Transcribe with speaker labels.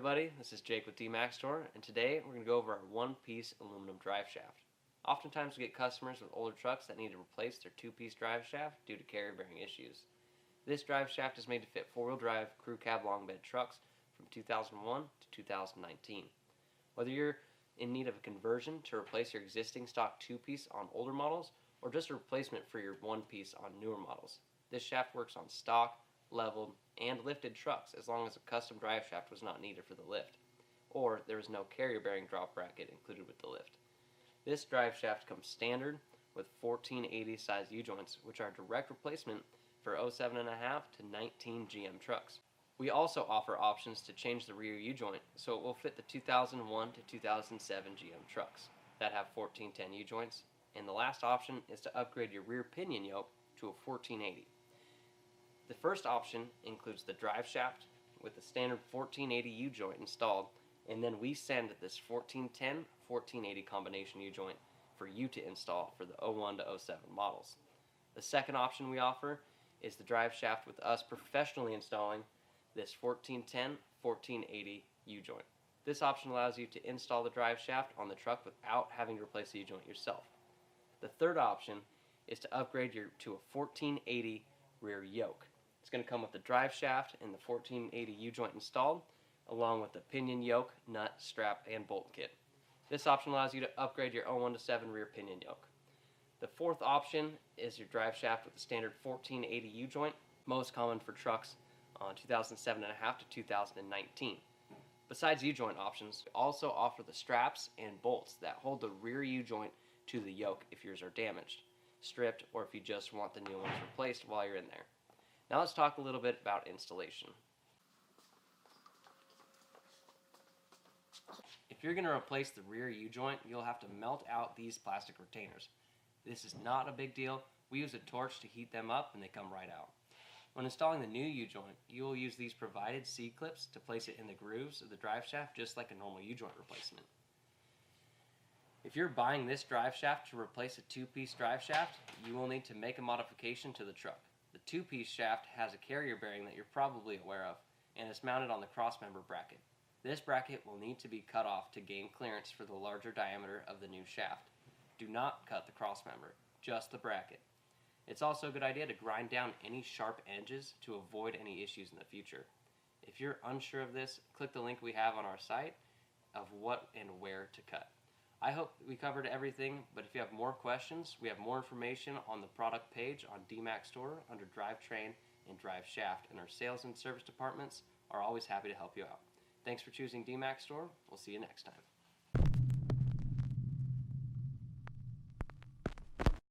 Speaker 1: Everybody, this is Jake with Duramax Store, and today we're going to go over our one-piece aluminum drive shaft. Oftentimes we get customers with older trucks that need to replace their two-piece drive shaft due to carrier bearing issues. This drive shaft is made to fit four-wheel drive crew cab long bed trucks from 2001 to 2019. Whether you're in need of a conversion to replace your existing stock two-piece on older models or just a replacement for your one-piece on newer models, this shaft works on stock, leveled, and lifted trucks as long as a custom drive shaft was not needed for the lift, or there was no carrier bearing drop bracket included with the lift. This drive shaft comes standard with 1480 size U-joints, which are a direct replacement for 07.5 to 19 GM trucks. We also offer options to change the rear U-joint so it will fit the 2001 to 2007 GM trucks that have 1410 U-joints, and the last option is to upgrade your rear pinion yoke to a 1480. The first option includes the drive shaft with the standard 1480 U-joint installed, and then we send this 1410-1480 combination U-joint for you to install for the 01 to 07 models. The second option we offer is the drive shaft with us professionally installing this 1410-1480 U-joint. This option allows you to install the drive shaft on the truck without having to replace the U-joint yourself. The third option is to upgrade to a 1480 rear yoke. It's going to come with the drive shaft and the 1480 U-joint installed, along with the pinion yoke, nut, strap, and bolt kit. This option allows you to upgrade your 01 to 7 rear pinion yoke. The fourth option is your drive shaft with the standard 1480 U-joint, most common for trucks on 2007.5 to 2019. Besides U-joint options, we also offer the straps and bolts that hold the rear U-joint to the yoke if yours are damaged, stripped, or if you just want the new ones replaced while you're in there. Now let's talk a little bit about installation. If you're going to replace the rear U-joint, you'll have to melt out these plastic retainers. This is not a big deal. We use a torch to heat them up and they come right out. When installing the new U-joint, you will use these provided C-clips to place it in the grooves of the drive shaft just like a normal U-joint replacement. If you're buying this drive shaft to replace a two-piece drive shaft, you will need to make a modification to the truck. The two-piece shaft has a carrier bearing that you're probably aware of, and it's mounted on the crossmember bracket. This bracket will need to be cut off to gain clearance for the larger diameter of the new shaft. Do not cut the crossmember, just the bracket. It's also a good idea to grind down any sharp edges to avoid any issues in the future. If you're unsure of this, click the link we have on our site of what and where to cut. I hope we covered everything, but if you have more questions, we have more information on the product page on Duramax Store under Drivetrain and Driveshaft, and our sales and service departments are always happy to help you out. Thanks for choosing Duramax Store. We'll see you next time.